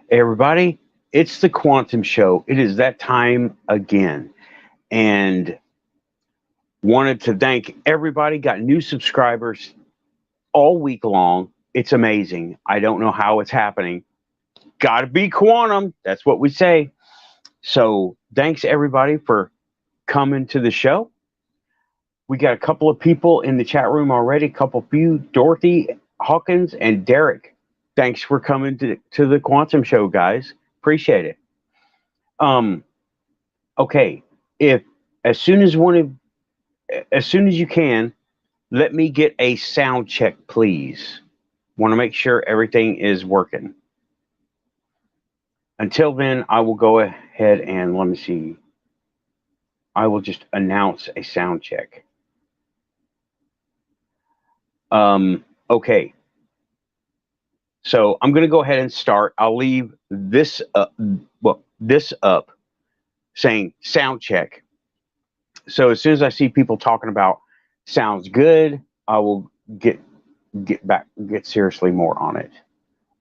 Hey everybody, it's the Quantum Show. It is that time again. And wanted to thank everybody. Got new subscribers all week long. It's amazing. I don't know how it's happening. Gotta be quantum. That's what we say. So thanks everybody for coming to the show. We got a couple of people in the chat room already, a couple few, Dorothy, Hawkins, and Derek. Thanks for coming to the Quantum Show, guys. Appreciate it. Um, okay, if as soon as one of as soon as you can, let me get a sound check, please. Want to make sure everything is working. Until then, I will go ahead and let me see. I will just announce a sound check. Okay. So I'm going to go ahead and start. I'll leave this up saying sound check. So as soon as I see people talking about sounds good, I will get seriously more on it.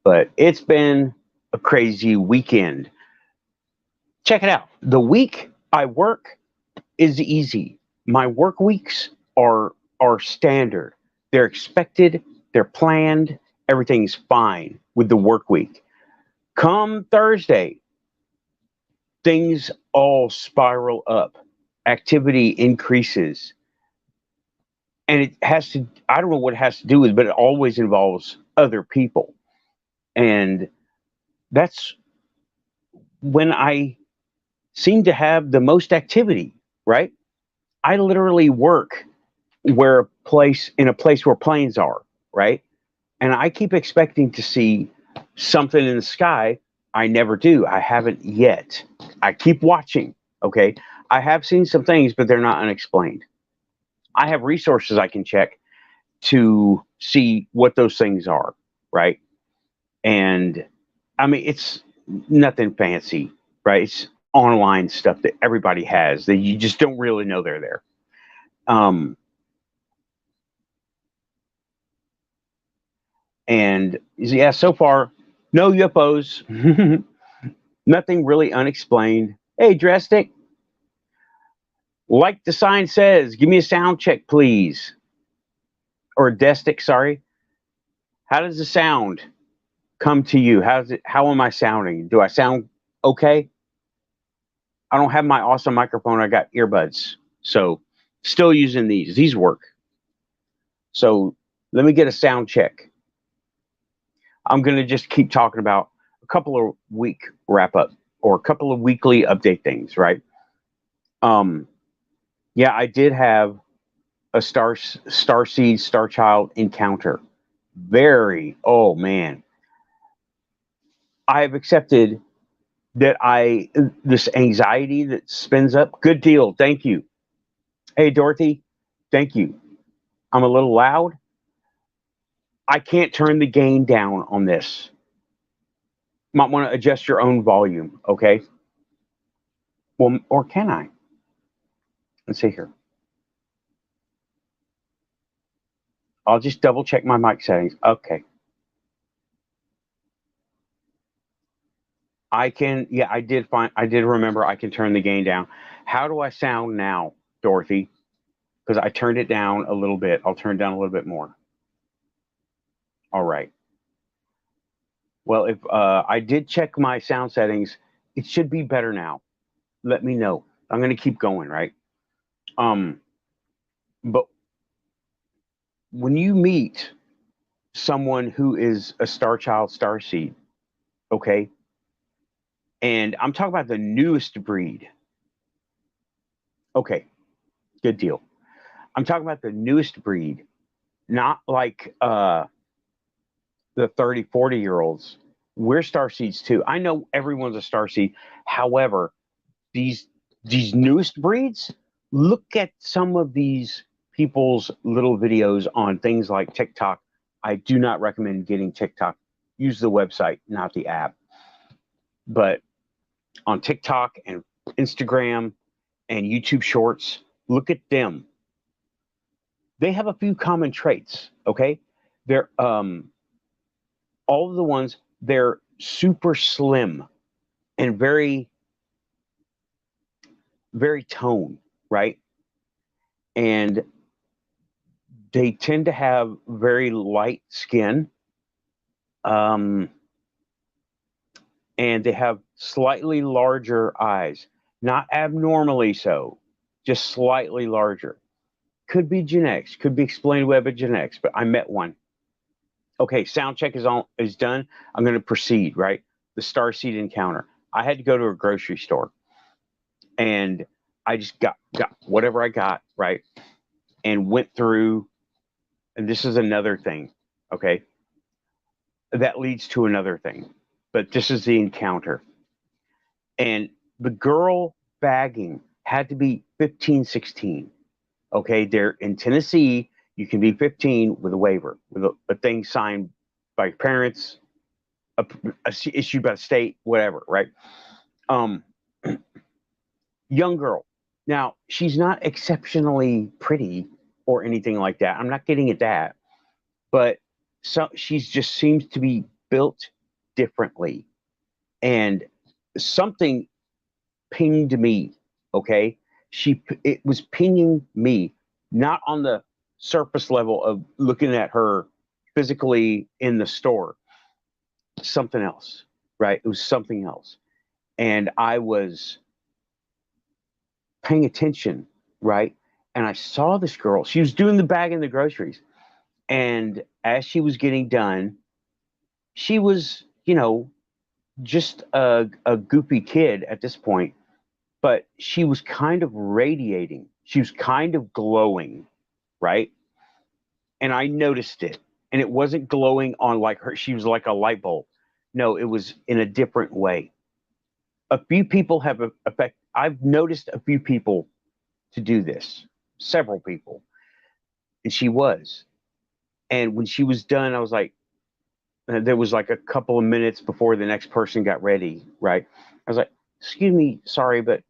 But it's been a crazy weekend. Check it out. The week I work is easy. My work weeks are standard. They're expected, they're planned, everything's fine with the work week. Come Thursday, things all spiral up. Activity increases. And it has to, I don't know what it has to do with, but it always involves other people. And that's when I seem to have the most activity, right? I literally work in a place where planes are, right? And I keep expecting to see something in the sky. I never do. I haven't yet. I keep watching, okay? I have seen some things, but they're not unexplained. I have resources I can check to see what those things are, right? And I mean, it's nothing fancy, right? It's online stuff that everybody has that you just don't really know they're there. And yeah, so far, no UFOs, nothing really unexplained. Hey, Drestic, like the sign says, give me a sound check, please. Or Destic, sorry. How does the sound come to you? How am I sounding? Do I sound okay? I don't have my awesome microphone. I got earbuds. So still using these. These work. So let me get a sound check. I'm going to just keep talking about a couple of week wrap up or a couple of weekly update things, right? Yeah, I did have a starseed, star child encounter. Oh man, I've accepted that this anxiety that spins up. Good deal. Thank you. Hey, Dorothy, thank you. I'm a little loud. I can't turn the gain down on this. Might want to adjust your own volume, okay? Well, or can I? Let's see here. I'll just double check my mic settings. Okay. I did remember I can turn the gain down. How do I sound now, Dorothy? Because I turned it down a little bit. I'll turn it down a little bit more. All right. Well, if I did check my sound settings, it should be better now. Let me know. I'm going to keep going, right? But when you meet someone who is a star child, star seed, okay, and I'm talking about the newest breed. Okay, good deal. I'm talking about the newest breed, not like the 30, 40-year-olds. We're star seeds too. I know everyone's a star seed. However, these newest breeds, look at some of these people's little videos on things like TikTok. I do not recommend getting TikTok. Use the website, not the app. But on TikTok and Instagram and YouTube Shorts, look at them. They have a few common traits, okay? They're all of the ones, they're super slim and very, very toned, right? And they tend to have very light skin, um, and they have slightly larger eyes, not abnormally so, just slightly larger. Could be genetics, could be explained away by genetics, but I met one. Okay, sound check is done. I'm going to proceed, right? The starseed encounter. I had to go to a grocery store, and I just got whatever I got, right? And went through, and this is another thing, okay? That leads to another thing. But this is the encounter. And the girl bagging had to be 15, 16. Okay, they're in Tennessee. You can be 15 with a waiver, with a thing signed by your parents, issued by the state, whatever, right? Um, Young girl. Now, she's not exceptionally pretty or anything like that. I'm not getting at that, but she's just seems to be built differently. And something pinged me, okay? It was pinging me, not on the surface level of looking at her physically in the store. Something else, right? It was something else. And I was paying attention, right? And I saw this girl. She was doing the bag in the groceries. And as she was getting done, she was, just a goofy kid at this point, but she was kind of radiating. She was kind of glowing, right? And I noticed it. And it wasn't glowing on like her, she was like a light bulb. No, it was in a different way. A few people have effect. I've noticed a few people to do this, several people. And she was. And when she was done, I was like, there was like a couple of minutes before the next person got ready, right? I was like, excuse me, sorry, but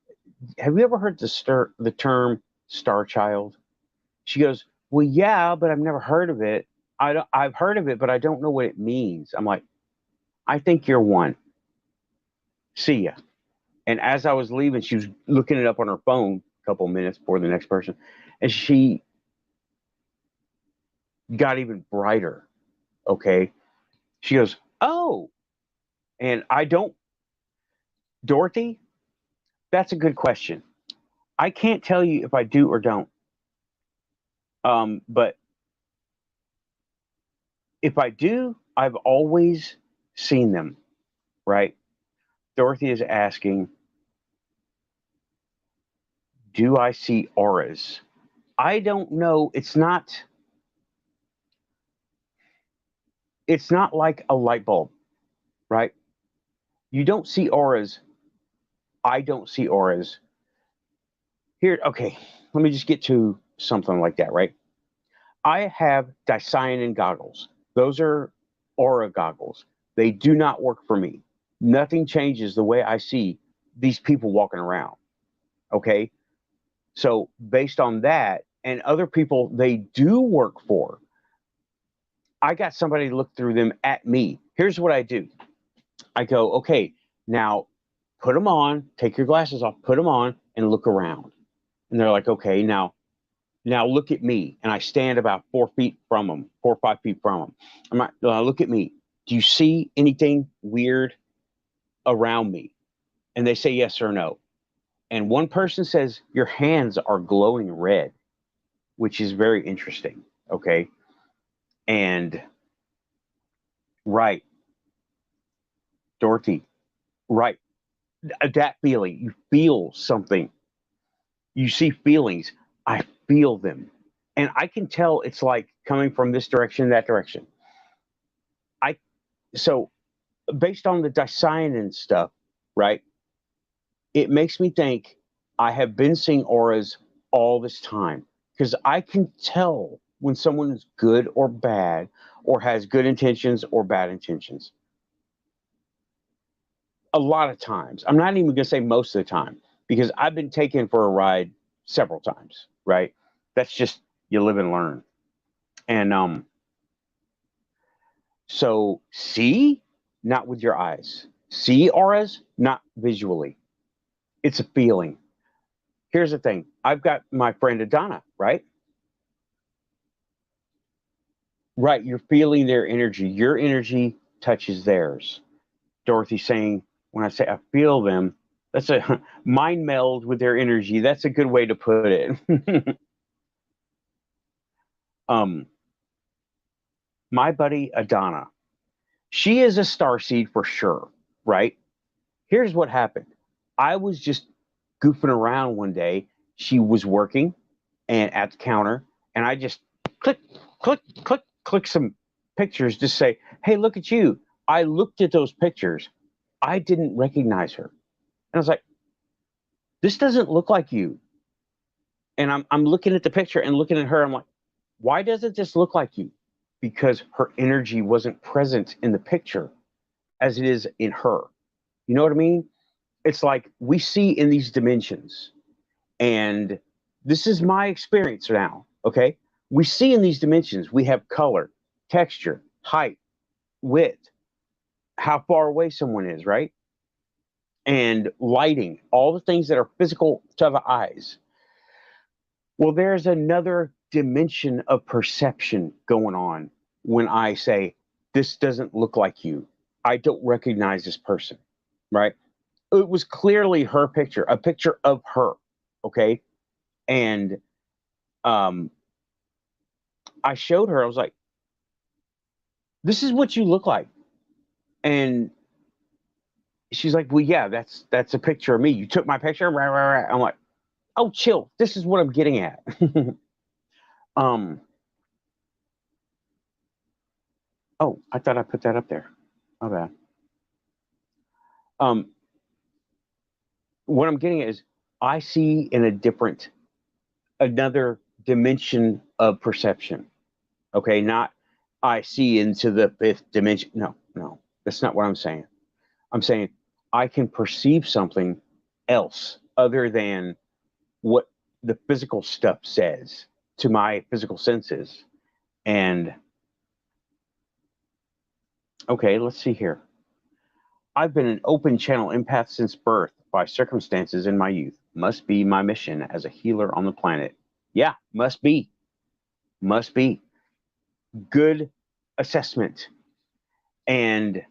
have you ever heard the term star child? She goes, well, yeah, but I've never heard of it. I've heard of it, but I don't know what it means. I'm like, I think you're one. See ya. And as I was leaving, she was looking it up on her phone a couple of minutes before the next person, and she got even brighter. Okay. She goes, oh, and I don't, Dorothy, that's a good question. I can't tell you if I do or don't. But if I do, I've always seen them, right? Dorothy is asking, do I see auras? I don't know. It's not like a light bulb, right? You don't see auras. I don't see auras. Here, okay, let me just get to something like that, right? I have dicyanin goggles. Those are aura goggles. They do not work for me. Nothing changes the way I see these people walking around. Okay. So, based on that, and other people they do work for, I got somebody to look through them at me. Here's what I do. I go, okay, now put them on, take your glasses off, put them on, and look around. And they're like, okay, now look at me. And I stand about 4 feet from them, 4 or 5 feet from them. I'm like, look at me. Do you see anything weird around me? And they say yes or no. And one person says, your hands are glowing red, which is very interesting. Okay. And right, Dorothy, right. That feeling, you feel something, you see feelings. I feel them. And I can tell it's like coming from this direction, that direction. I, so based on the dicyanin stuff, right? It makes me think I have been seeing auras all this time because I can tell when someone is good or bad or has good intentions or bad intentions. A lot of times, I'm not even going to say most of the time because I've been taken for a ride several times, right? That's just you live and learn. And so see, not with your eyes. See auras, not visually. It's a feeling. Here's the thing. I've got my friend Adana, right? Right, you're feeling their energy. Your energy touches theirs. Dorothy saying, when I say I feel them, that's a mind meld with their energy. That's a good way to put it. um, my buddy Adana, she is a starseed for sure, right? Here's what happened. I was just goofing around one day. She was working and at the counter, and I just click, click some pictures to say, hey, look at you. I looked at those pictures. I didn't recognize her. And I was like, this doesn't look like you. And I'm looking at the picture and looking at her. I'm like, why doesn't this look like you? Because her energy wasn't present in the picture as it is in her. You know what I mean? It's like we see in these dimensions, and this is my experience now. Okay. We see in these dimensions, we have color, texture, height, width, how far away someone is, right? And lighting, all the things that are physical to the eyes. Well, there's another dimension of perception going on when I say, this doesn't look like you. I don't recognize this person, right? It was clearly her picture, a picture of her, okay? And um, I showed her, I was like, this is what you look like. And she's like, well, yeah, that's a picture of me. You took my picture? Right, right, right. I'm like, oh, chill. This is what I'm getting at. um, oh, I thought I put that up there. My bad. Um, what I'm getting at is I see in another dimension of perception. Okay, not I see into the fifth dimension. No, no, that's not what I'm saying. I'm saying I can perceive something else other than what the physical stuff says to my physical senses. And okay, let's see here. I've been an open channel empath since birth by circumstances in my youth. Must be my mission as a healer on the planet. Yeah, must be. Must be. Good assessment. And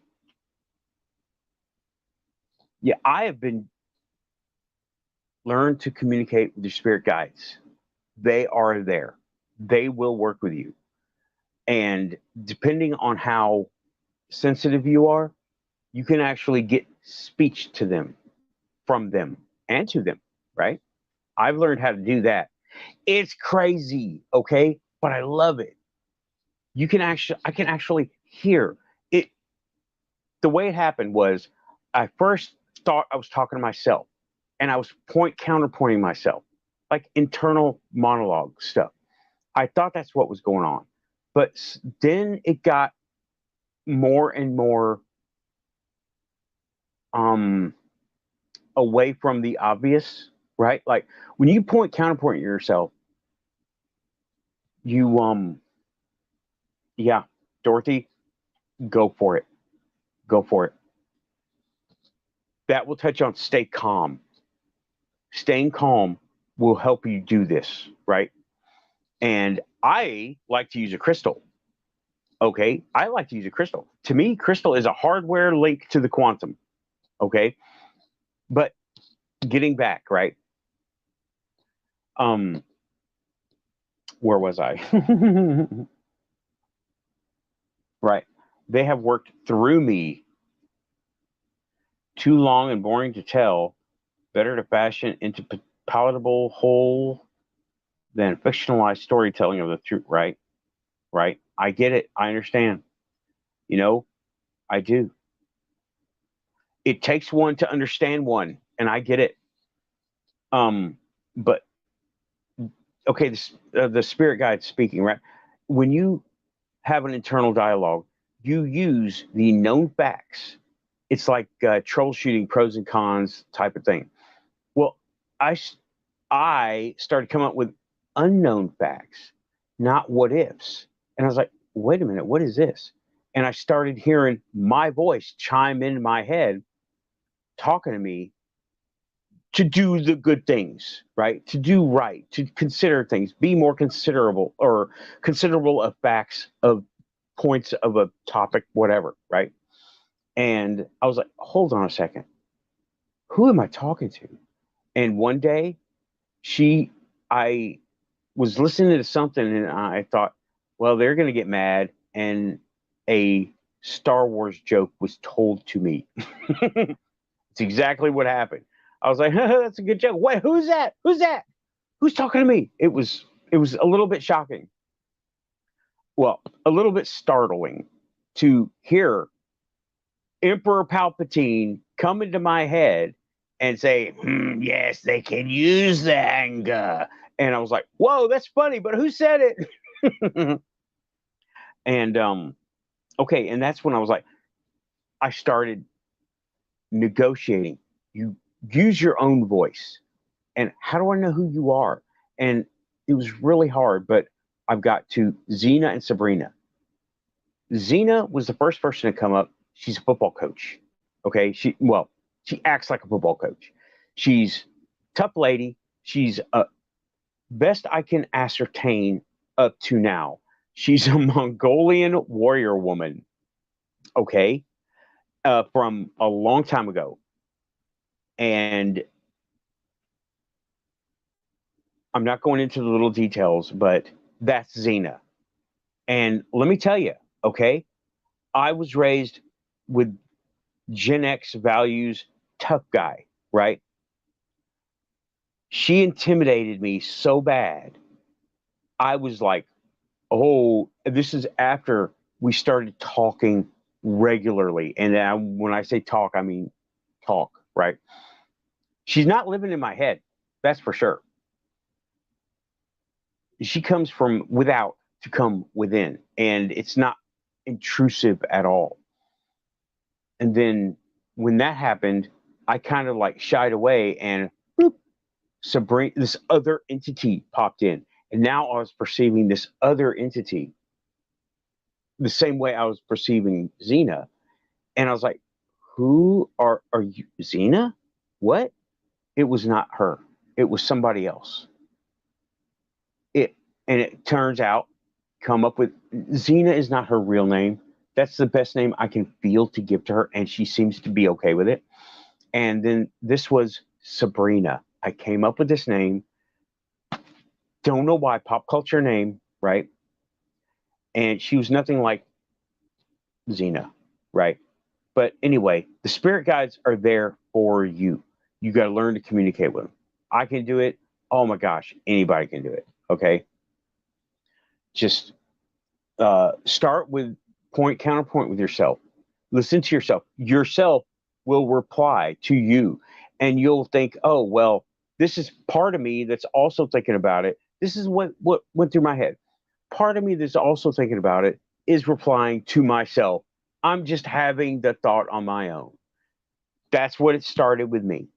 yeah, I have been learned to communicate with your spirit guides. They are there. They will work with you. And depending on how sensitive you are, you can actually get speech to them, from them, and to them, right? I've learned how to do that. It's crazy, okay? But I love it. I can actually hear it. The way it happened was I first thought I was talking to myself, and I was counterpointing myself, like internal monologue stuff. I thought that's what was going on. But then it got more and more um, away from the obvious, right? Like when you counterpoint yourself, you yeah, Dorothy, go for it. Go for it. That will touch on stay calm. Staying calm will help you do this, right? And I like to use a crystal. Okay, I like to use a crystal. To me, crystal is a hardware link to the quantum. Okay, but getting back, right? Um, where was I? Right. They have worked through me too long and boring to tell. Better to fashion into palatable whole than fictionalized storytelling of the truth. Right. Right. I get it. I understand. You know, I do. It takes one to understand one, and I get it. But okay, the spirit guide speaking, right? When you have an internal dialogue, you use the known facts. It's like troubleshooting pros and cons type of thing. Well, I I started coming up with unknown facts, not what ifs. And I was like, wait a minute, what is this? And I started hearing my voice chime in my head, talking to me to do the good things, right? To do right, to consider things, be more considerable or considerable of facts, of points of a topic, whatever, right? And I was like, hold on a second. Who am I talking to? And one day, I was listening to something and I thought, well, they're going to get mad. And a Star Wars joke was told to me. It's exactly what happened. I was like, that's a good joke. Wait, who's that? Who's that? Who's talking to me? It was a little bit shocking. Well, a little bit startling to hear Emperor Palpatine come into my head and say, yes, they can use the anger. And I was like, whoa, that's funny, but who said it? And okay, and that's when I was like, I started negotiating. You use your own voice. And how do I know who you are? And it was really hard, but I've got to Xena and Sabrina. Xena was the first person to come up. She's a football coach. Okay. She acts like a football coach. She's a tough lady. She's best I can ascertain up to now. She's a Mongolian warrior woman. Okay. From a long time ago. And I'm not going into the little details, but that's Xena. And let me tell you, okay, I was raised with Gen X values, tough guy, right? She intimidated me so bad. I was like, oh, this is after we started talking regularly. And when I say talk, I mean talk, right? She's not living in my head, that's for sure. She comes from without to come within, and it's not intrusive at all. And then when that happened, I kind of like shied away, and boop, Sabrina, this other entity popped in. And now I was perceiving this other entity the same way I was perceiving Xena. And I was like, who are you? Xena? What? It was not her. It was somebody else. It and it turns out, come up with Xena is not her real name. That's the best name I can feel to give to her, and she seems to be okay with it. And then this was Sabrina. I came up with this name. Don't know why, pop culture name, right? And she was nothing like Xena, right? But anyway, the spirit guides are there for you. You got to learn to communicate with them. I can do it. Oh my gosh, anybody can do it. Okay. Just start with point, counterpoint with yourself. Listen to yourself. Yourself will reply to you. And you'll think, oh, well, this is part of me that's also thinking about it. This is what went through my head. Part of me that's also thinking about it is replying to myself. I'm just having the thought on my own. That's what it started with me.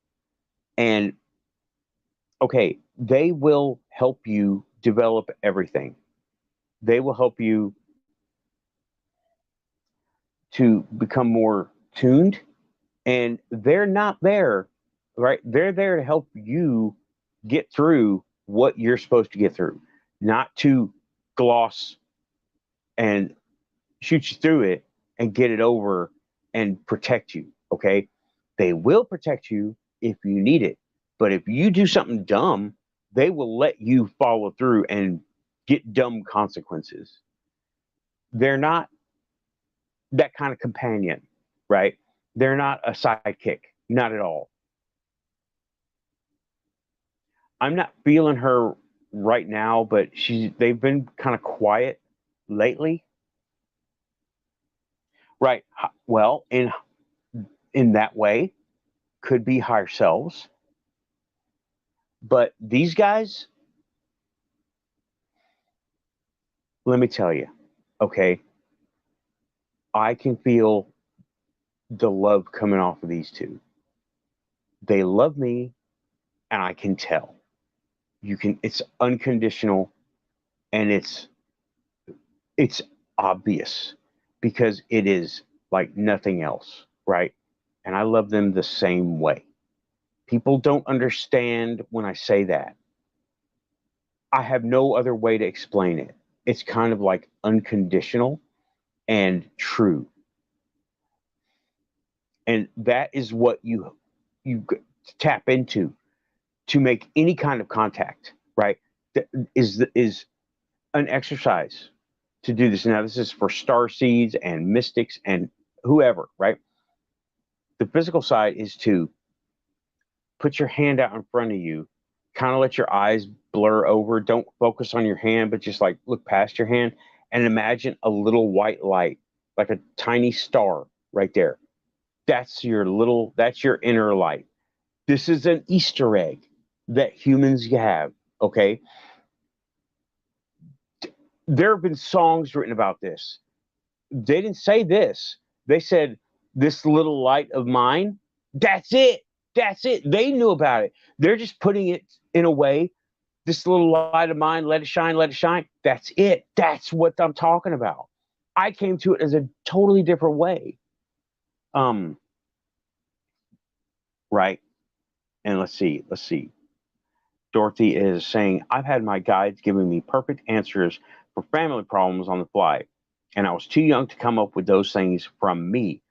And okay, they will help you develop everything. They will help you to become more tuned. And they're not there, right? They're there to help you get through what you're supposed to get through, not to gloss and shoot you through it and get it over and protect you. Okay. They will protect you if you need it. But if you do something dumb, they will let you follow through and get dumb consequences. They're not that kind of companion, right? They're not a sidekick, not at all. I'm not feeling her right now, but they've been kind of quiet lately. Right. Well, in that way, could be higher selves. But these guys, let me tell you, okay, I can feel the love coming off of these two. They love me, and I can tell. It's unconditional, and it's obvious. because it is like nothing else, right? And I love them the same way. People don't understand when I say that. I have no other way to explain it. It's kind of like unconditional and true. And that is what you tap into to make any kind of contact, right? That is an exercise to do this. Now, this is for starseeds and mystics and whoever, right? The physical side is to put your hand out in front of you, kind of let your eyes blur over. Don't focus on your hand, but just like look past your hand and imagine a little white light, like a tiny star right there. That's your inner light. This is an Easter egg that humans have, okay? There have been songs written about this. They didn't say this. They said, this little light of mine, that's it. That's it. They knew about it. They're just putting it in a way, this little light of mine, let it shine, let it shine. That's it. That's what I'm talking about. I came to it as a totally different way. Um, right. And let's see. Dorothy is saying, I've had my guides giving me perfect answers for family problems on the fly, and I was too young to come up with those things from me.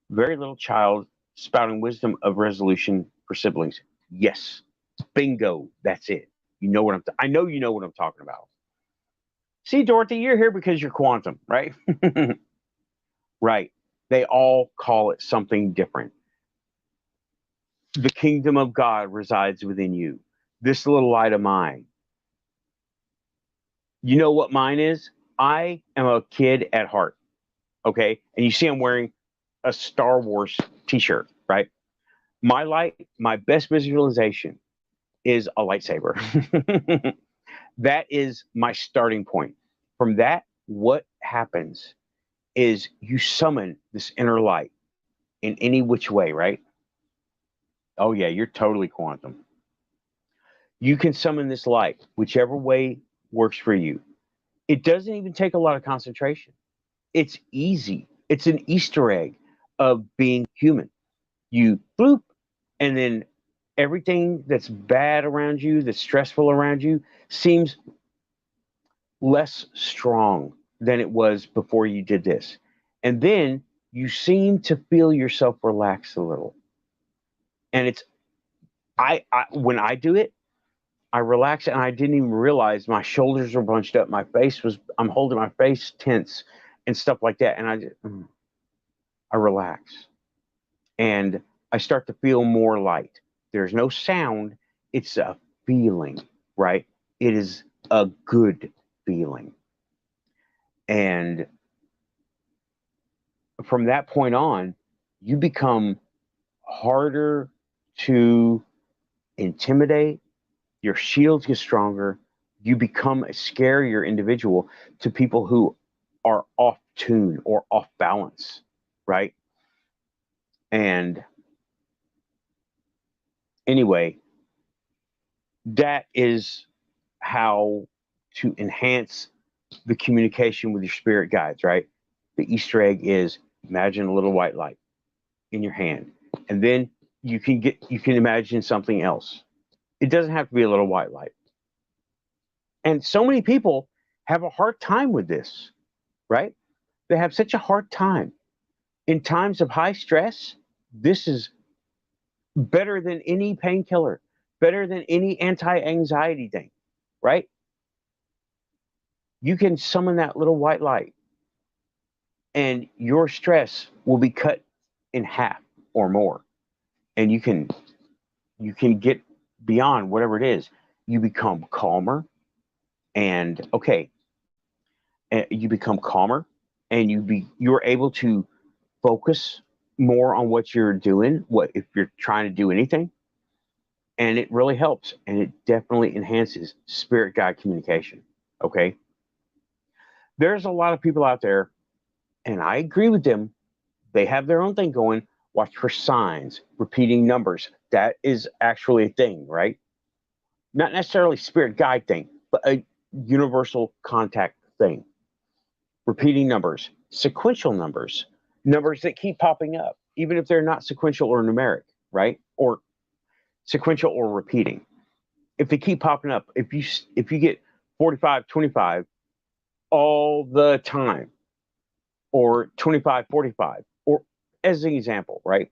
Very little child spouting wisdom of resolution for siblings. Yes, bingo, that's it. You know what I know you know what I'm talking about. See, Dorothy, you're here because you're quantum, right? Right. They all call it something different. The kingdom of God resides within you. This little light of mine. You know what mine is? I am a kid at heart. Okay. And you see, I'm wearing a Star Wars t shirt, right? My light, my best visualization is a lightsaber. That is my starting point. From that, what happens is you summon this inner light in any which way, right? Oh, yeah, you're totally quantum. You can summon this light, whichever way works for you. It doesn't even take a lot of concentration. It's easy. It's an Easter egg of being human. You bloop, and then everything that's bad around you, that's stressful around you, seems less strong than it was before you did this. And then you seem to feel yourself relax a little. And it's I when I do it, I relax and I didn't even realize my shoulders were bunched up. I'm holding my face tense and stuff like that. And I relax and I start to feel more light. There's no sound, it's a feeling, right? It is a good feeling. And from that point on, you become harder to intimidate. Your shields get stronger. You become a scarier individual to people who are off tune or off balance, right? And anyway, that is how to enhance the communication with your spirit guides, right? The Easter egg is imagine a little white light in your hand. And then you can imagine something else. It doesn't have to be a little white light. And so many people have a hard time with this, right? They have such a hard time. In times of high stress, this is better than any painkiller, better than any anti-anxiety thing, right? You can summon that little white light and your stress will be cut in half or more. And you can get beyond whatever it is. You become calmer and okay, you become calmer and you're able to focus more on what you're doing, what if you're trying to do anything, and it really helps and it definitely enhances spirit guide communication. Okay, there's a lot of people out there and I agree with them. They have their own thing going. Watch for signs, repeating numbers. That is actually a thing, right? Not necessarily spirit guide thing, but a universal contact thing, repeating numbers, sequential numbers, numbers that keep popping up, even if they're not sequential or numeric, right? Or sequential or repeating. If they keep popping up, if you get 45, 25 all the time, or 25, 45, or as an example, right?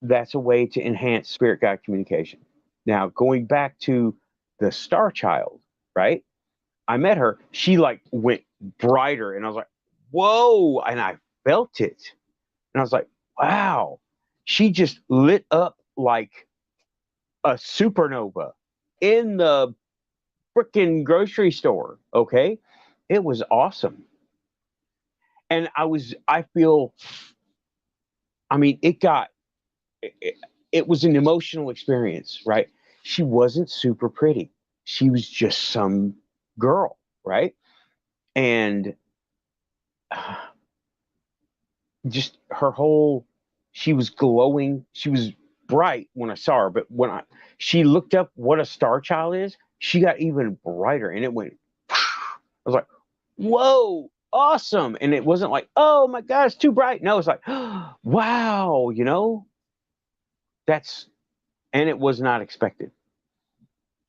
That's a way to enhance spirit guide communication. Now, going back to the star child, right? I met her, she like went brighter, and I was like, whoa, and I felt it. And I was like, wow, she just lit up like a supernova in the freaking grocery store. Okay. It was awesome. And I feel, I mean, it was an emotional experience, right? She wasn't super pretty. She was just some girl, right? And just her whole, she was glowing. She was bright when I saw her, but she looked up what a star child is, she got even brighter, and it went, I was like, whoa, awesome. And it wasn't like, oh my God, it's too bright. No, it's like, wow, that's, and it was not expected.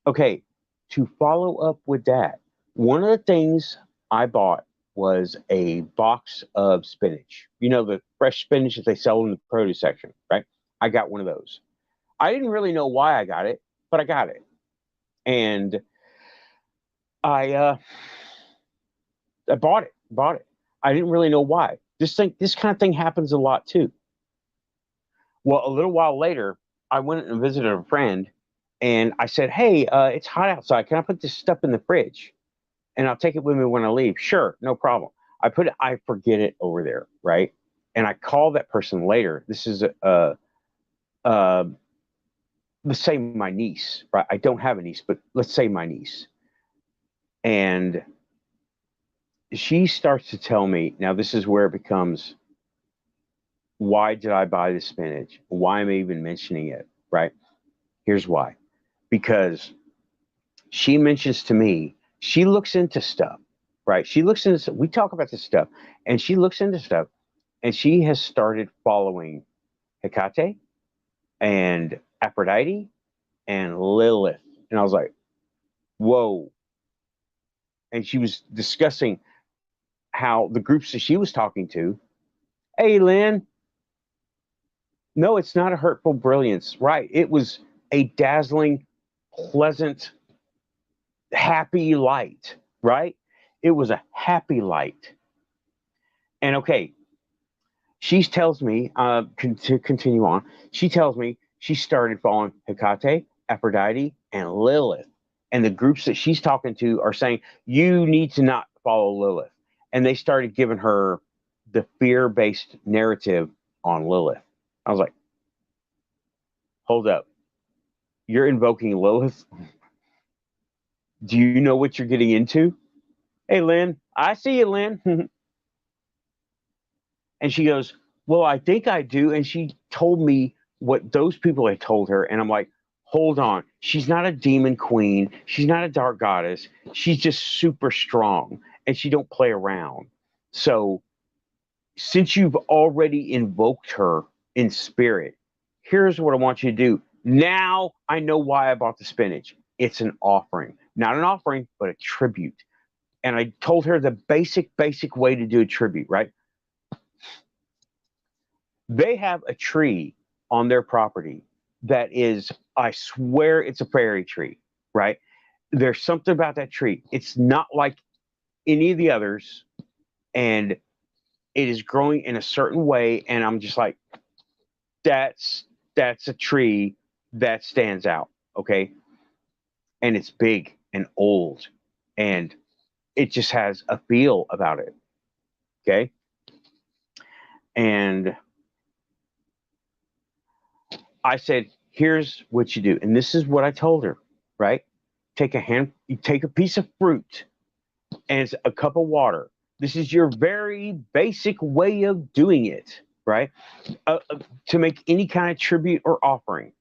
Okay, to follow up with that, one of the things I bought was a box of spinach. The fresh spinach that they sell in the produce section, right? I got one of those. I didn't really know why I got it, but I got it. And I bought it. I didn't really know why. This kind of thing happens a lot too. Well, a little while later, I went and visited a friend, and I said, "Hey, it's hot outside. Can I put this stuff in the fridge, and I'll take it with me when I leave?" Sure, no problem. I forget it over there, right? And I call that person later. This is uh, let's say my niece, right? I don't have a niece, but let's say my niece, and she starts to tell me. Now, this is where it becomes, why did I buy the spinach? Why am I even mentioning it? Right? Here's why. Because she mentions to me, she looks into stuff, right? We talk about this stuff, and she looks into stuff, and she has started following Hecate and Aphrodite and Lilith. And I was like, whoa. And she was discussing how the groups that she was talking to, hey, Lynn, no, it's not a hurtful brilliance, right? It was a dazzling, pleasant, happy light, right? It was a happy light. And okay, she tells me, to continue on, she tells me she started following Hecate, Aphrodite, and Lilith. And the groups that she's talking to are saying, you need to not follow Lilith. And they started giving her the fear based narrative on Lilith. I was like, hold up. You're invoking Lilith? Do you know what you're getting into? Hey, Lynn, I see you, Lynn. And she goes, well, I think I do. And she told me what those people had told her. And I'm like, hold on. She's not a demon queen. She's not a dark goddess. She's just super strong, and she don't play around. So since you've already invoked her in spirit, here's what I want you to do. Now I know why I bought the spinach. It's an offering, not an offering, but a tribute. And I told her the basic way to do a tribute, right? They have a tree on their property that is, I swear it's a fairy tree, right? There's something about that tree. It's not like any of the others, and it is growing in a certain way. And I'm just like, that's a tree that stands out, okay? And it's big and old, and it just has a feel about it, okay? And I said, here's what you do. And this is what I told her, right? You take a piece of fruit and it's a cup of water. This is your very basic way of doing it, right? To make any kind of tribute or offering.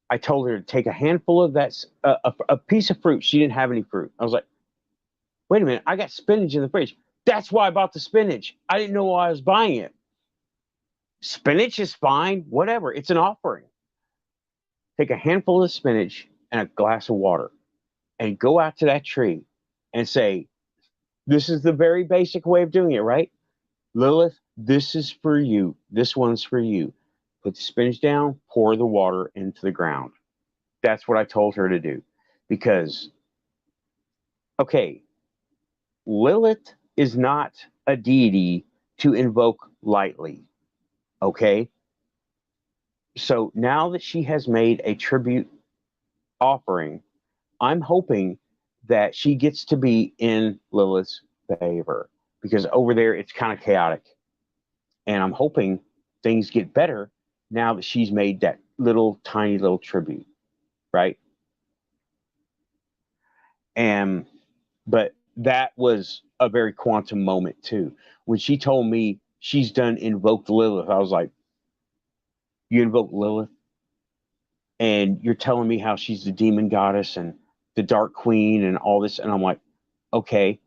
I told her to take a handful of that, a piece of fruit. She didn't have any fruit. I was like, wait a minute, I got spinach in the fridge. That's why I bought the spinach. I didn't know why I was buying it. Spinach is fine, whatever. It's an offering. Take a handful of spinach and a glass of water and go out to that tree and say, this is the very basic way of doing it, right? Lilith, this is for you. This one's for you. Put the spinach down, pour the water into the ground. That's what I told her to do. Because, okay, Lilith is not a deity to invoke lightly. Okay? So now that she has made a tribute offering, I'm hoping that she gets to be in Lilith's favor because over there it's kind of chaotic. And I'm hoping things get better now that she's made that little tiny little tribute, right? And but that was a very quantum moment too. When she told me she's done invoked Lilith, I was like, you invoked Lilith? And you're telling me how she's the demon goddess and the dark queen and all this. And I'm like, okay,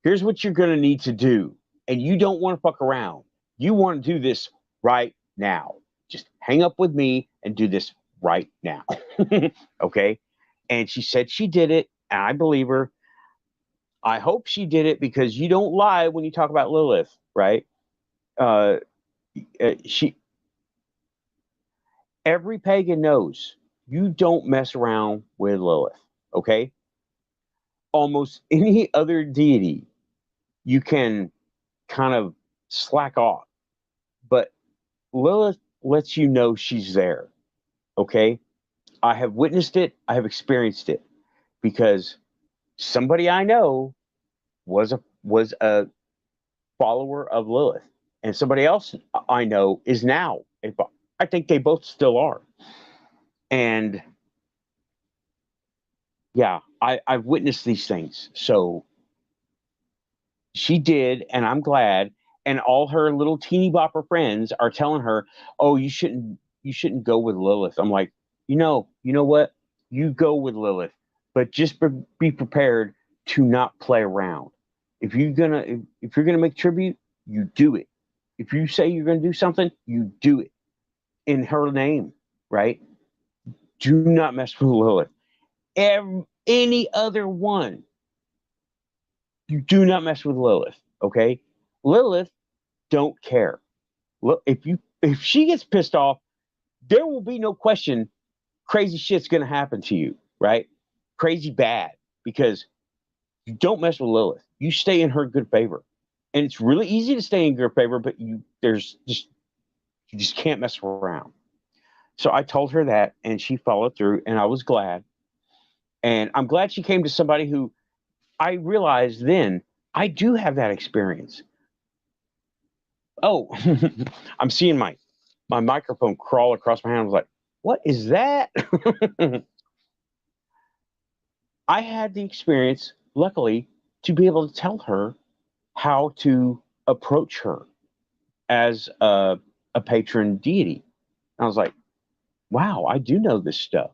here's what you're going to need to do. And you don't want to fuck around. You want to do this right now. Just hang up with me and do this right now. Okay. And she said she did it. And I believe her. I hope she did it because you don't lie when you talk about Lilith, right? She every pagan knows you don't mess around with Lilith, okay? Almost any other deity you can kind of slack off, but Lilith lets you know she's there, okay? I have witnessed it, I have experienced it because somebody I know was a follower of Lilith, and somebody else I know is now. I think they both still are. And yeah, I've witnessed these things. So she did, and I'm glad. And all her little teeny bopper friends are telling her, "Oh, you shouldn't go with Lilith." I'm like, you know what? You go with Lilith, but just be prepared to not play around. If you're gonna make tribute, you do it. If you say you're gonna do something, you do it in her name, right? Do not mess with Lilith. Any other one, you do not mess with Lilith. Okay, Lilith don't care. Look, if she gets pissed off, there will be no question. Crazy shit's gonna happen to you, right? Crazy bad because you don't mess with Lilith. You stay in her good favor, and it's really easy to stay in good favor, but you just can't mess around. So I told her that, and she followed through, and I was glad. And I'm glad she came to somebody who I realized then I do have that experience. Oh, I'm seeing my microphone crawl across my hand. I was like, what is that? I had the experience, luckily, to be able to tell her how to approach her as a patron deity. And I was like, wow, I do know this stuff.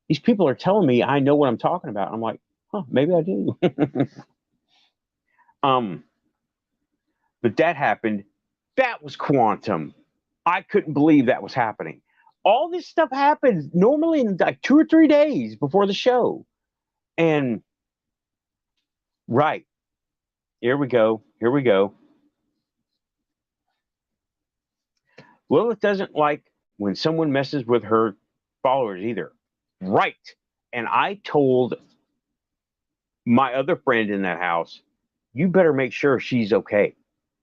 These people are telling me I know what I'm talking about. I'm like, huh, maybe I do. um, but that happened. That was quantum. I couldn't believe that was happening. All this stuff happens normally in like 2 or 3 days before the show. And right, here we go. Here we go. Lilith doesn't like when someone messes with her followers either. Right. And I told my other friend in that house, you better make sure she's okay.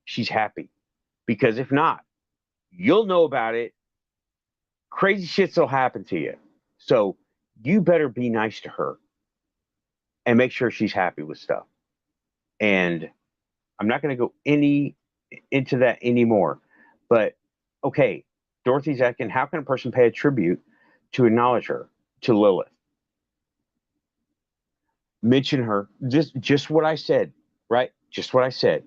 She's happy. Because if not, you'll know about it. Crazy shits will happen to you. So you better be nice to her and make sure she's happy with stuff. And I'm not going to go into that anymore. But okay, Dorothy's asking, how can a person pay a tribute to acknowledge her, to Lilith? Mention her, just what I said, right? Just what I said.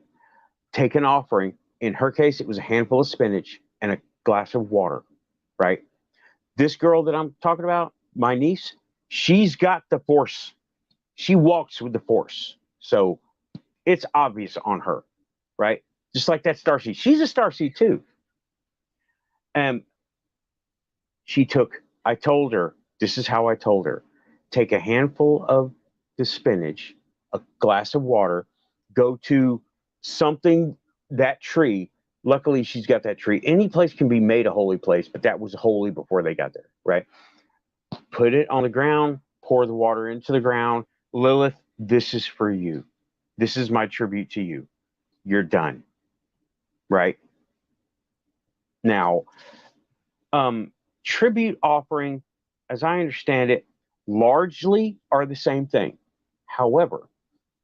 Take an offering. In her case, it was a handful of spinach and a glass of water, right? This girl that I'm talking about, my niece, she's got the force. She walks with the force. So it's obvious on her, right? Just like that starseed. She's a starseed too. And I told her, this is how I told her, take a handful of the spinach, a glass of water, go to something, that tree. Luckily, she's got that tree. Any place can be made a holy place, but that was holy before they got there, right? Put it on the ground, pour the water into the ground. Lilith, this is for you. This is my tribute to you. You're done, right? Now, tribute offering, as I understand it, largely are the same thing. However,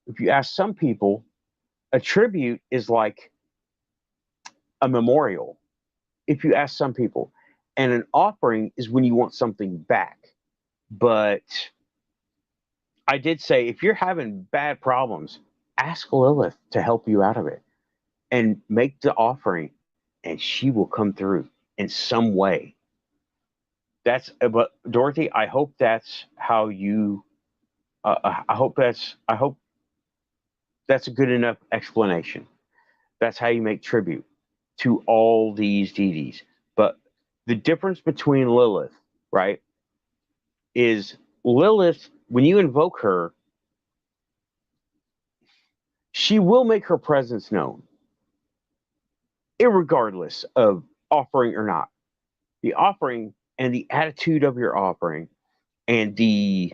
if you ask some people, a tribute is like a memorial. If you ask some people, and an offering is when you want something back. But I did say, if you're having bad problems, ask Lilith to help you out of it and make the offering, and she will come through in some way. But Dorothy, I hope that's how you. I hope that's a good enough explanation. That's how you make tribute to all these deities. But the difference between Lilith, right, is Lilith, when you invoke her, she will make her presence known, irregardless of offering or not. The offering and the attitude of your offering and the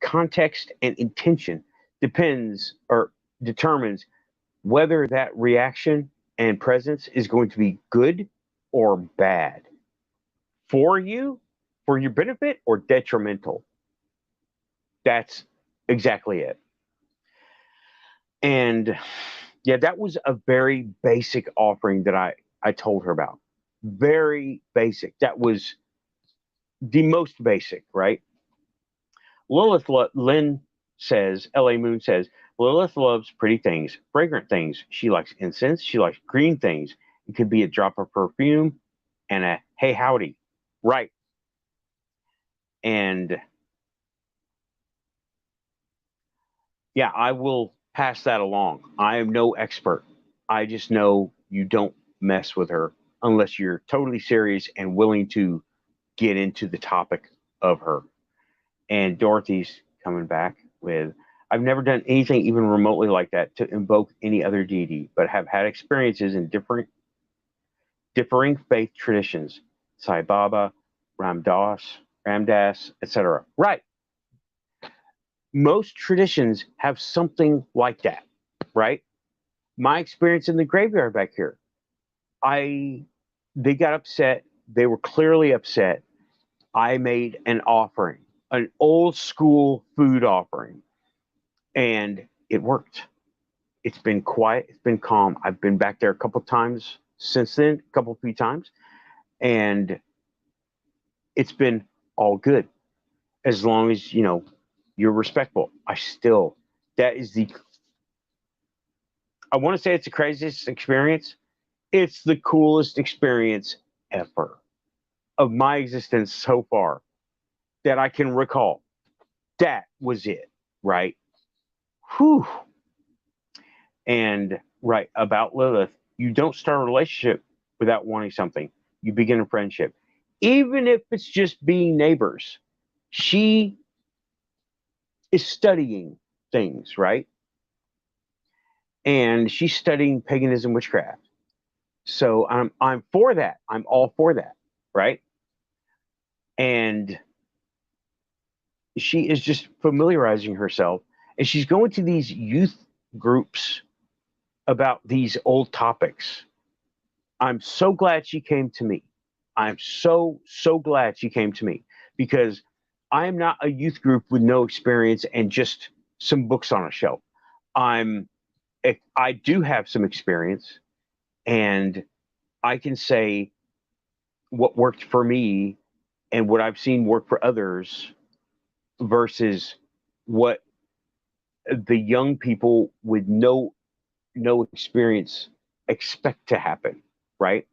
context and intention depends or determines whether that reaction and presence is going to be good or bad for you, for your benefit, or detrimental. That's exactly it. And yeah, that was a very basic offering that I told her about. Very basic. That was the most basic, right? Lynn says, L.A. Moon says, Lilith loves pretty things, fragrant things. She likes incense. She likes green things. It could be a drop of perfume and a hey howdy. Right. And yeah, I will pass that along. I am no expert. I just know you don't mess with her unless you're totally serious and willing to get into the topic of her. And Dorothy's coming back with, I've never done anything even remotely like that to invoke any other deity, but have had experiences in differing faith traditions, Sai Baba, Ramdas, etc. Right. Most traditions have something like that, right? My experience in the graveyard back here, they got upset. They were clearly upset. I made an offering, an old school food offering, and it worked. It's been quiet. It's been calm. I've been back there a couple times since then, a couple few times, and it's been all good as long as you're respectful. That is the, I want to say it's the craziest experience. It's the coolest experience ever of my existence so far that I can recall. That was it, right? Whew. And right about Lilith, you don't start a relationship without wanting something. You begin a friendship, even if it's just being neighbors. She is studying things, right? And she's studying paganism, witchcraft. So I'm for that. I'm all for that, right? And she is just familiarizing herself, and she's going to these youth groups about these old topics. I'm so glad she came to me. I'm so glad she came to me because I am not a youth group with no experience and just some books on a shelf. I'm I do have some experience, and I can say what worked for me and what I've seen work for others versus what the young people with no experience expect to happen, right?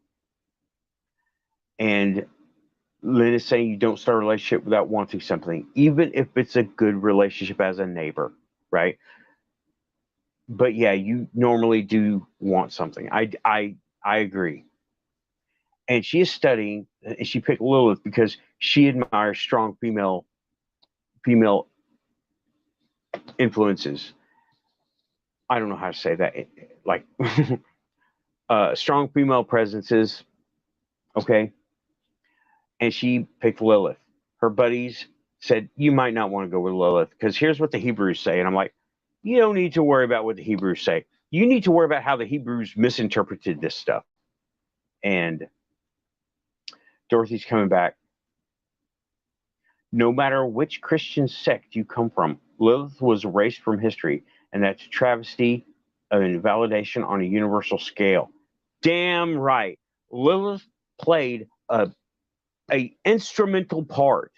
And Lynn is saying you don't start a relationship without wanting something, even if it's a good relationship as a neighbor, right? But yeah, you normally do want something. I agree. And she is studying, and she picked Lilith because she admires strong female influences. I don't know how to say that. Like strong female presences, okay? And she picked Lilith. Her buddies said, you might not want to go with Lilith because here's what the Hebrews say. And I'm like, you don't need to worry about what the Hebrews say. You need to worry about how the Hebrews misinterpreted this stuff. And Dorothy's coming back. No matter which Christian sect you come from, Lilith was erased from history, and that's a travesty of invalidation on a universal scale. Damn right. Lilith played a instrumental part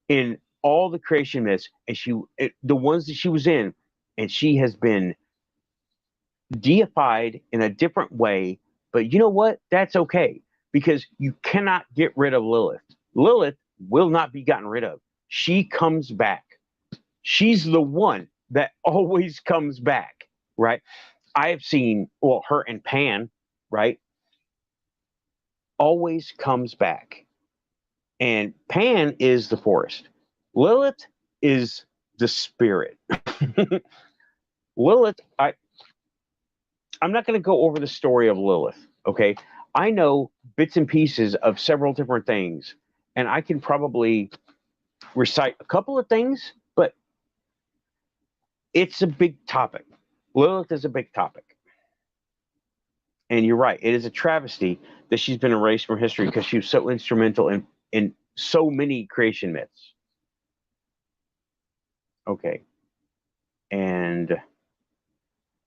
in all the creation myths, and the ones that she was in, and she has been deified in a different way. But you know what? That's okay because you cannot get rid of Lilith. Lilith will not be gotten rid of. She comes back. She's the one that always comes back, right? I have seen, well, her and Pan, right? Always comes back. And Pan is the forest. Lilith is the spirit. Lilith, I'm not going to go over the story of Lilith, okay? I know bits and pieces of several different things, and I can probably recite a couple of things, but it's a big topic. Lilith is a big topic. And you're right, it is a travesty that she's been erased from history because she was so instrumental in so many creation myths. Okay. And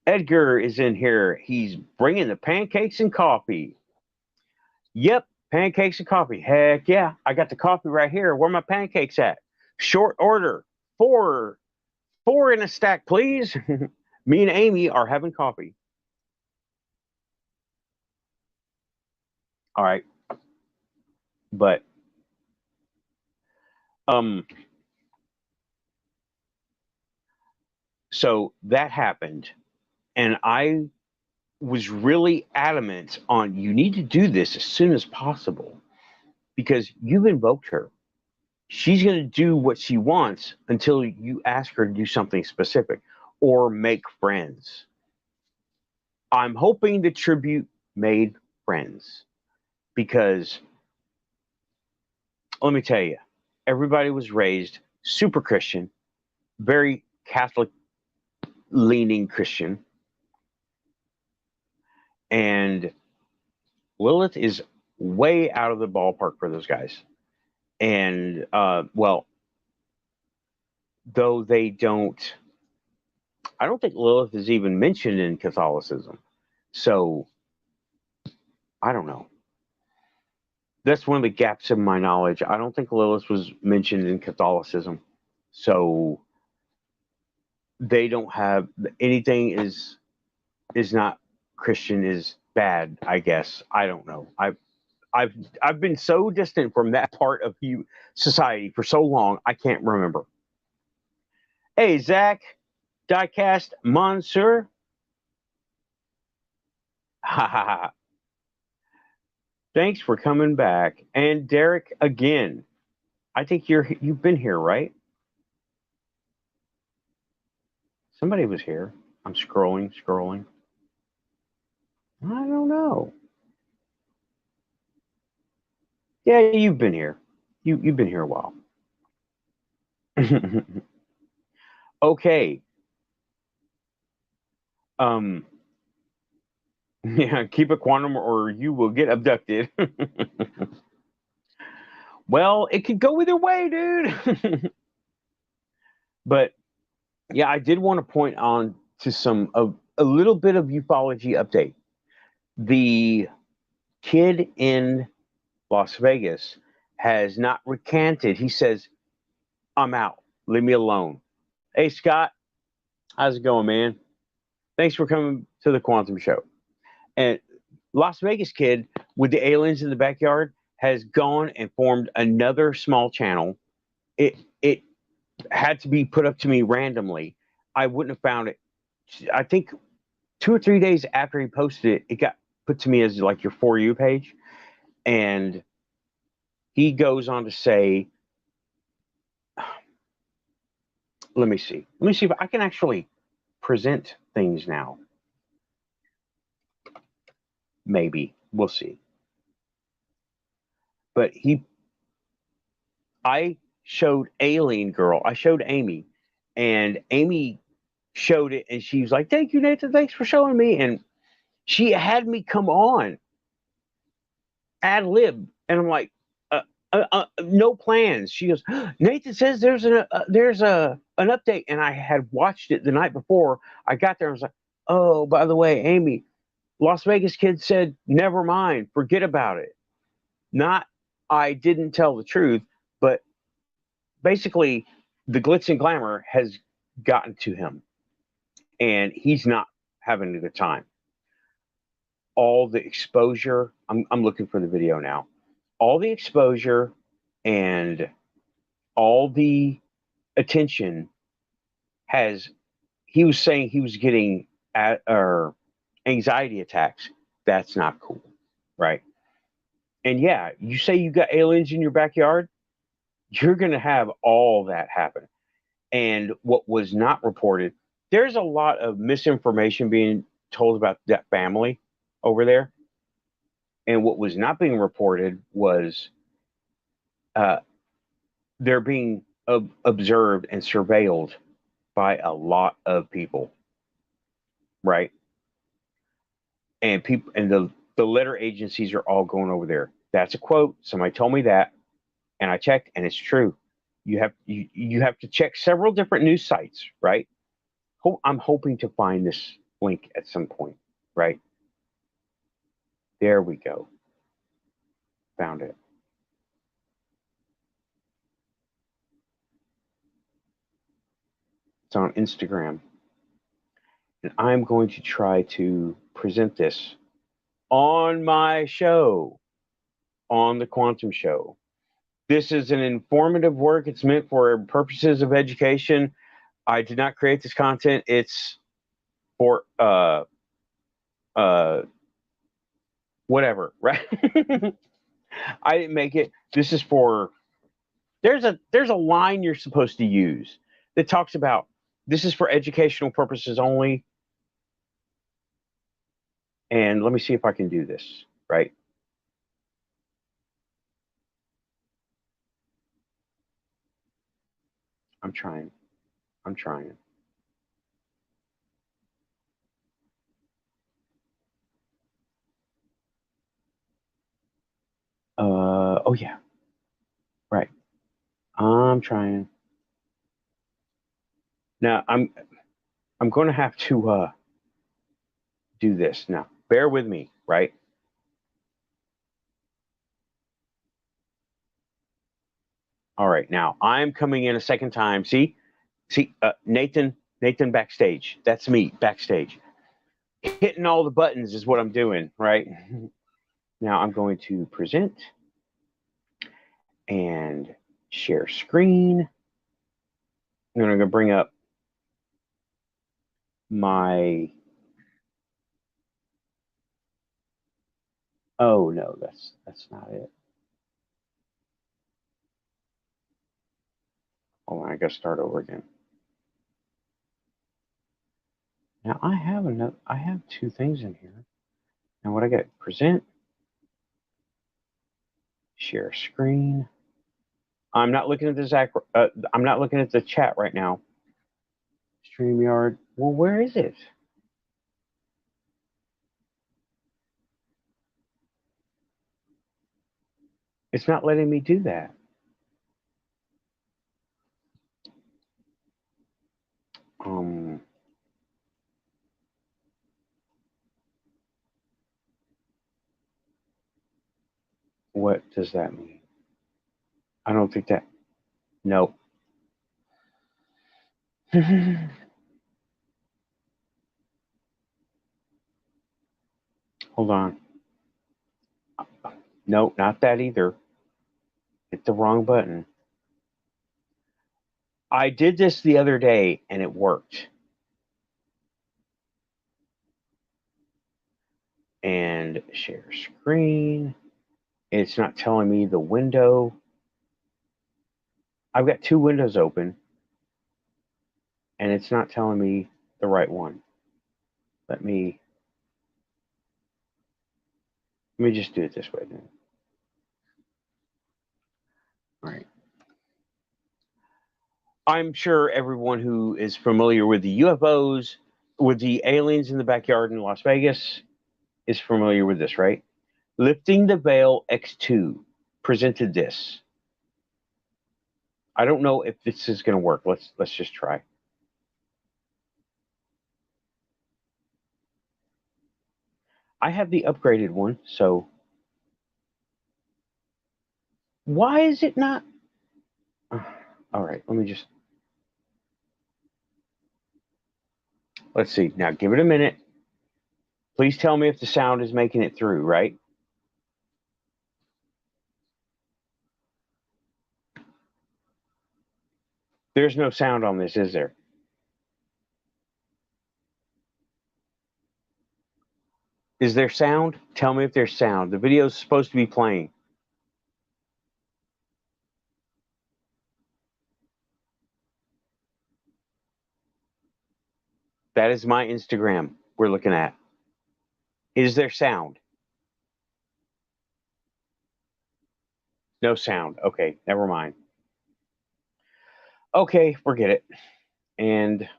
Edgar is in here. He's bringing the pancakes and coffee. Yep, pancakes and coffee. Heck yeah, I got the coffee right here. Where are my pancakes at? Short order. Four in a stack, please. Me and Amy are having coffee. All right. But so that happened, and I was really adamant on you need to do this as soon as possible because you've invoked her. She's going to do what she wants until you ask her to do something specific or make friends. I'm hoping the tribute made friends because let me tell you, everybody was raised super Christian, very Catholic leaning Christian. And Lilith is way out of the ballpark for those guys. And, well, though they don't, I don't think Lilith is even mentioned in Catholicism. So, I don't know. That's one of the gaps in my knowledge. I don't think Lilith was mentioned in Catholicism. So, they don't have anything is not Christian is bad, I guess. I don't know. I've been so distant from that part of society for so long, I can't remember. Hey, Zach, Diecast Monsieur. Ha ha ha. Thanks for coming back. And Derek, again, I think you've been here, right? Somebody was here. I'm scrolling. I don't know. Yeah, you've been here. You've been here a while. Okay. Yeah, keep a quantum or you will get abducted. Well, it could go either way, dude. But yeah, I did want to point on to a little bit of ufology update. The kid in Las Vegas has not recanted. He says, I'm out. Leave me alone. Hey, Scott, how's it going, man? Thanks for coming to the Quantum Show. And Las Vegas kid with the aliens in the backyard has gone and formed another small channel. It had to be put up to me randomly. I wouldn't have found it. I think 2 or 3 days after he posted it, it got put to me as like your For You page. And he goes on to say, let me see. Let me see if I can actually present things now. Maybe. We'll see. But I showed Alien Girl. I showed Amy. And Amy showed it and she was like, "Thank you, Nathan. Thanks for showing me." And she had me come on ad lib. And I'm like, no plans. She goes, "Nathan says there's an update." And I had watched it the night before. I got there and was like, "Oh, by the way, Amy, Las Vegas kid said, never mind, forget about it." Not, I didn't tell the truth, but basically the glitz and glamour has gotten to him and he's not having a good time. All the exposure, I'm looking for the video now. All the exposure and all the attention has, he was saying he was getting or anxiety attacks. That's not cool, right? And yeah, you say you got aliens in your backyard, you're going to have all that happen. And what was not reported, there's a lot of misinformation being told about that family over there. And what was not being reported was uh, they're being observed and surveilled by a lot of people, right? And people and the letter agencies are all going over there. That's a quote. Somebody told me that, and I checked, and it's true. You have to check several different news sites, right? I'm hoping to find this link at some point, right? There we go. Found it. It's on Instagram. And I'm going to try to present this on my show, on the Quantum Show. This is an informative work. It's meant for purposes of education. I did not create this content. It's for uh whatever, right? I didn't make it. This is for, there's a line you're supposed to use that talks about this is for educational purposes only. And let me see if I can do this, right? I'm trying. I'm trying. Oh yeah, right. I'm trying. Now I'm going to have to do this. Now, bear with me, right? All right. Now, I'm coming in a second time. See, Nathan backstage. That's me backstage. Hitting all the buttons is what I'm doing, right? Now I'm going to present and share screen. I'm going to bring up my, oh no, that's not it. Hold on, I gotta start over again. Now I have two things in here. Now what I got, present, share screen. I'm not looking at this I'm not looking at the chat right now. StreamYard. Well, where is it? It's not letting me do that. Um, what does that mean? I don't think that. Nope. Hold on. No, not that either. Hit the wrong button. I did this the other day and it worked. And share screen. It's not telling me the window. I've got two windows open and it's not telling me the right one. Let me just do it this way then. All right. I'm sure everyone who is familiar with the UFOs, with the aliens in the backyard in Las Vegas, is familiar with this, right? Lifting the Veil X2 presented this. I don't know if this is going to work. Let's just try. I have the upgraded one, so why is it not? All right, let me just. Let's see. Now give it a minute. Please tell me if the sound is making it through, right? There's no sound on this, is there? Is there sound? Tell me if there's sound. The video is supposed to be playing. That is my Instagram we're looking at. Is there sound? No sound. Okay, never mind. Okay, forget it. And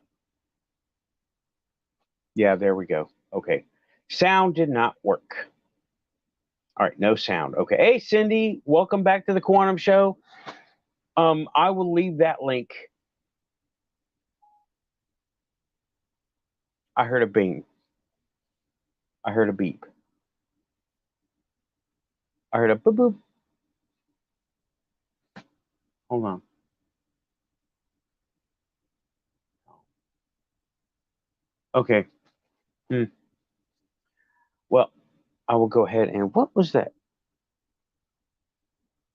yeah, there we go. Okay. Sound did not work. All right, no sound. Okay. Hey, Cindy, welcome back to the Quantum Show. I will leave that link. I heard a bing. I heard a beep. I heard a boop boop. Hold on. Okay. Hmm. Well, I will go ahead and what was that?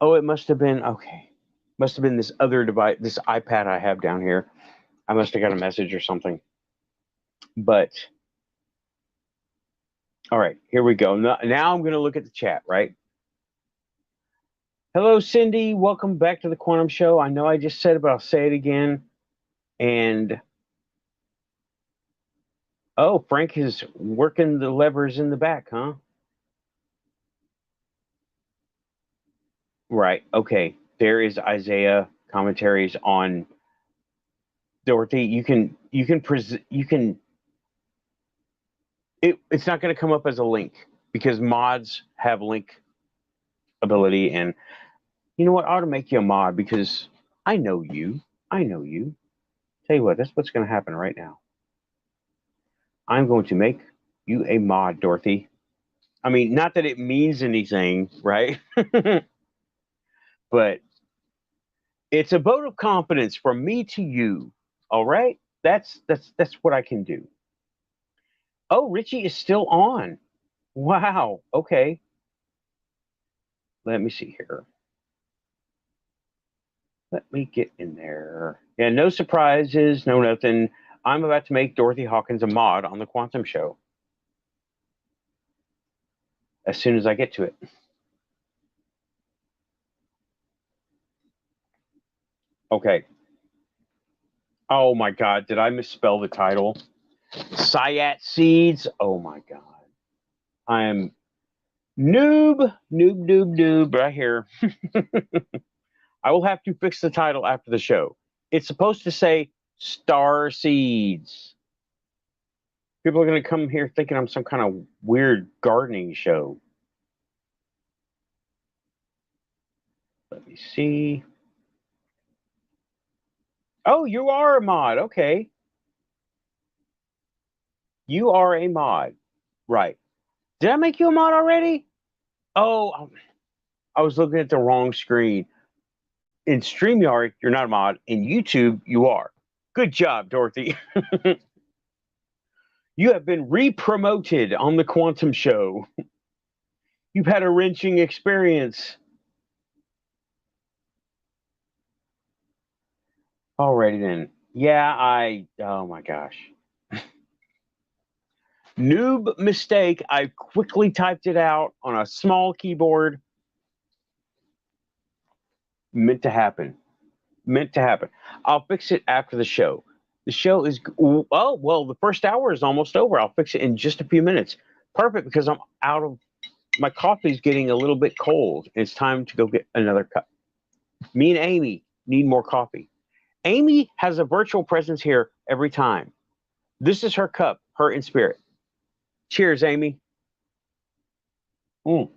Oh, it must have been okay. Must have been this other device, this iPad I have down here. I must have got a message or something. But all right, here we go. Now I'm going to look at the chat, right? Hello, Cindy. Welcome back to the Quantum Show. I know I just said it, but I'll say it again. And oh, Frank is working the levers in the back, huh? Right. Okay. There is Isaiah commentaries on Dorothy. You can it's not going to come up as a link because mods have link ability. And you know what? I ought to make you a mod because I know you. I know you. Tell you what, that's what's going to happen right now. I'm going to make you a mod, Dorothy. I mean, not that it means anything, right? But it's a vote of confidence from me to you. All right? That's what I can do. Oh, Richie is still on. Wow. Okay. Let me see here. Let me get in there. Yeah, no surprises, no nothing. I'm about to make Dorothy Hawkins a mod on the Quantum Show as soon as I get to it. Okay. Oh my God, did I misspell the title? Syatseeds. Oh my God. I am noob right here. I will have to fix the title after the show. It's supposed to say starseeds. People are going to come here thinking I'm some kind of weird gardening show. Let me see. Oh, you are a mod. Okay. You are a mod. Right. Did I make you a mod already? Oh, I was looking at the wrong screen. In StreamYard, you're not a mod. In YouTube, you are. Good job, Dorothy. You have been re-promoted on the Quantum Show. You've had a wrenching experience. Alrighty then. Yeah, oh my gosh. Noob mistake. I quickly typed it out on a small keyboard. Meant to happen. Meant to happen. I'll fix it after the show. The show is, oh, well, the first hour is almost over. I'll fix it in just a few minutes. Perfect, because I'm out of, my coffee's getting a little bit cold. It's time to go get another cup. Me and Amy need more coffee. Amy has a virtual presence here every time. This is her cup, her in spirit. Cheers, Amy. Mm.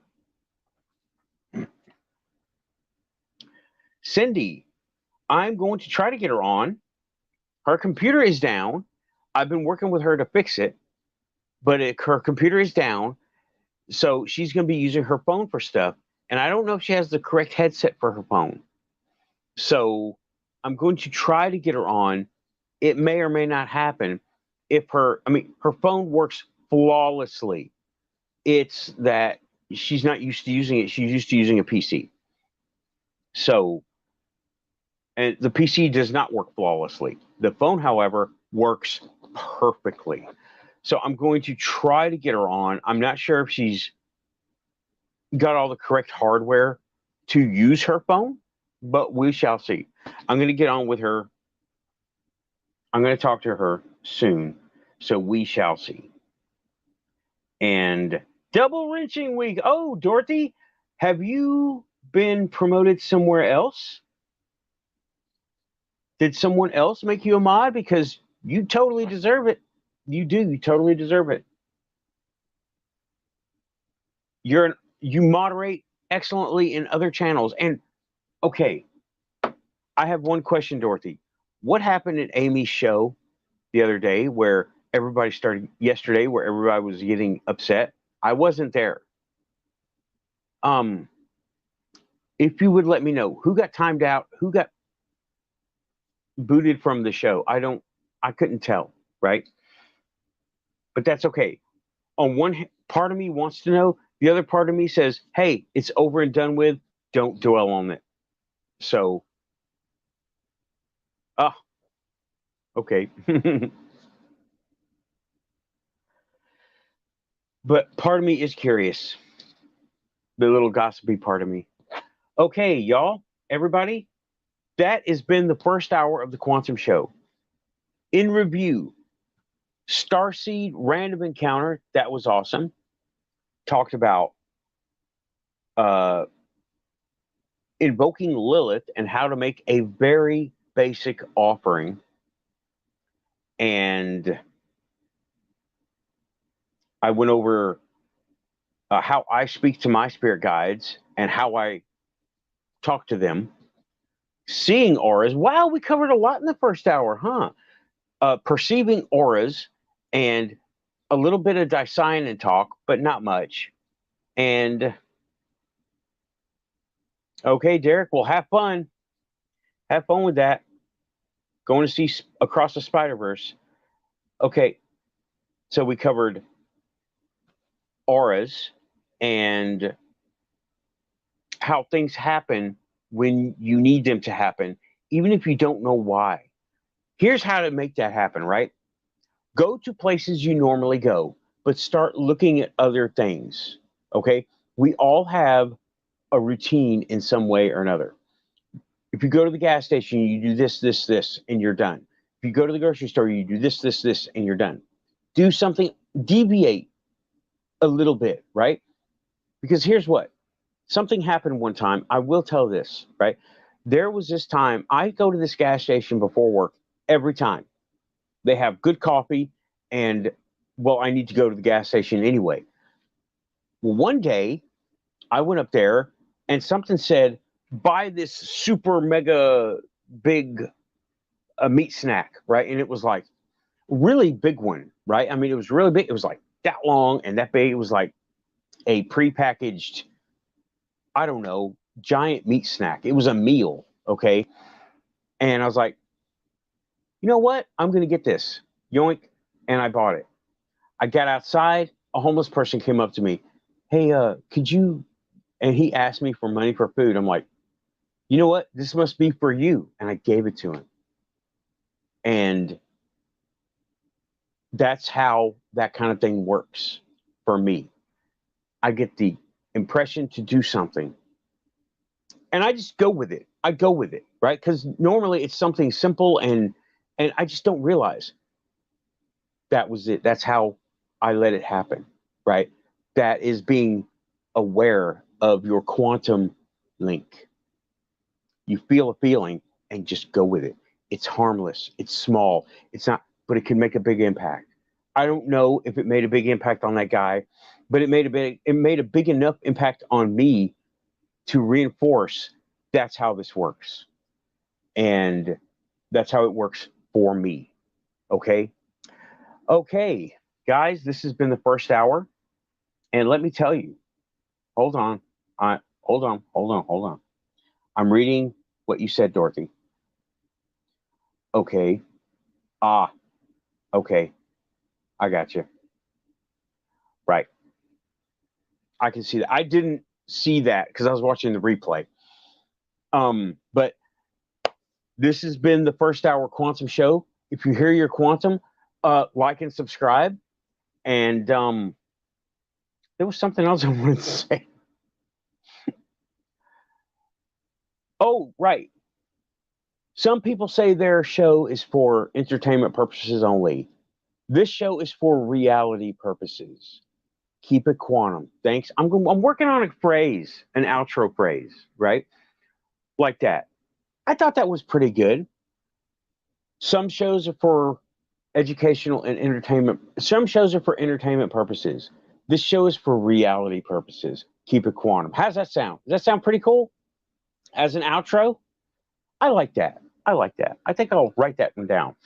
Cindy, I'm going to try to get her on. Her computer is down. I've been working with her to fix it, but her computer is down. So she's going to be using her phone for stuff. And I don't know if she has the correct headset for her phone. So I'm going to try to get her on. It may or may not happen if her phone works flawlessly. It's that she's not used to using it. She's used to using a PC. So, and the PC does not work flawlessly. The phone, however, works perfectly. So I'm going to try to get her on. I'm not sure if she's got all the correct hardware to use her phone, but we shall see. I'm going to get on with her. I'm going to talk to her soon. So we shall see. And double wrenching week. Oh, Dorothy, have you been promoted somewhere else? Did someone else make you a mod? Because you totally deserve it. You do. You totally deserve it. You moderate excellently in other channels. And okay, I have one question, Dorothy. What happened at Amy's show the other day where everybody started yesterday, where everybody was getting upset? I wasn't there. If you would let me know who got timed out, who got booted from the show. I couldn't tell, right? But that's okay. On one part of me wants to know, the other part of me says, hey, it's over and done with. Don't dwell on it. So, okay. But part of me is curious. The little gossipy part of me. Okay, y'all, everybody, that has been the first hour of the Quantum Show. In review, Starseed Random Encounter, that was awesome. Talked about invoking Lilith and how to make a very basic offering. And I went over how I speak to my spirit guides and how I talk to them. Seeing auras. Wow, we covered a lot in the first hour, huh? Perceiving auras and a little bit of Dicyanin talk, but not much. And okay, Derek, well, have fun. Have fun with that. Going to see Across the Spider-Verse. Okay, so we covered auras and how things happen when you need them to happen, even if you don't know why. Here's how to make that happen, right? Go to places you normally go, but start looking at other things, okay? We all have a routine in some way or another. If you go to the gas station, you do this, this, this, and you're done. If you go to the grocery store, you do this, this, this, and you're done. Do something, deviate a little bit, right? Because here's what, something happened one time. I will tell this, right? There was this time, I go to this gas station before work every time. They have good coffee, and, well, I need to go to the gas station anyway. Well, one day, I went up there, and something said, buy this super mega big meat snack, right? And it was like really big one, right? I mean, it was really big. It was like that long and that big. It was like a prepackaged, I don't know, giant meat snack. It was a meal, okay? And I was like, you know what? I'm going to get this. Yoink. And I bought it. I got outside. A homeless person came up to me. hey, could you, and he asked me for money for food. I'm like, you know what? This must be for you. And I gave it to him. And that's how that kind of thing works for me. I get the impression to do something and I just go with it. I go with it, right? Because normally it's something simple and I just don't realize that was it. That's how I let it happen, right? That is being aware of your quantum link. You feel a feeling and just go with it. It's harmless, it's small, it's not, but it can make a big impact. I don't know if it made a big impact on that guy, but it made a big enough impact on me to reinforce that's how this works. And that's how it works for me. Okay. Okay, guys, this has been the first hour. And let me tell you, hold on. Hold on. I'm reading what you said, Dorothy. Okay. Ah, okay. I got you. Right. I can see that. I didn't see that because I was watching the replay. But this has been the first hour quantum show. If you hear your quantum, like and subscribe. And there was something else I wanted to say. Oh, right. Some people say their show is for entertainment purposes only. This show is for reality purposes. Keep it quantum. Thanks. I'm working on a phrase, an outro phrase, right? Like that. I thought that was pretty good. Some shows are for educational and entertainment. Some shows are for entertainment purposes. This show is for reality purposes. Keep it quantum. How does that sound? Does that sound pretty cool? As an outro? I like that. I like that. I think I'll write that one down.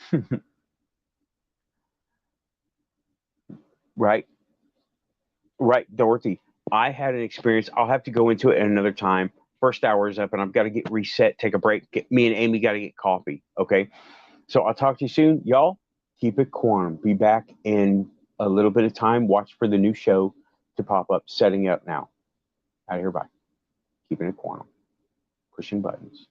Right? Right, Dorothy. I had an experience. I'll have to go into it at another time. First hour is up, and I've got to get reset, take a break. Me and Amy got to get coffee. Okay. So I'll talk to you soon. Y'all, keep it quantum. Be back in a little bit of time. Watch for the new show to pop up. Setting up now. Out of here. Bye. Keeping it quantum. Pushing buttons.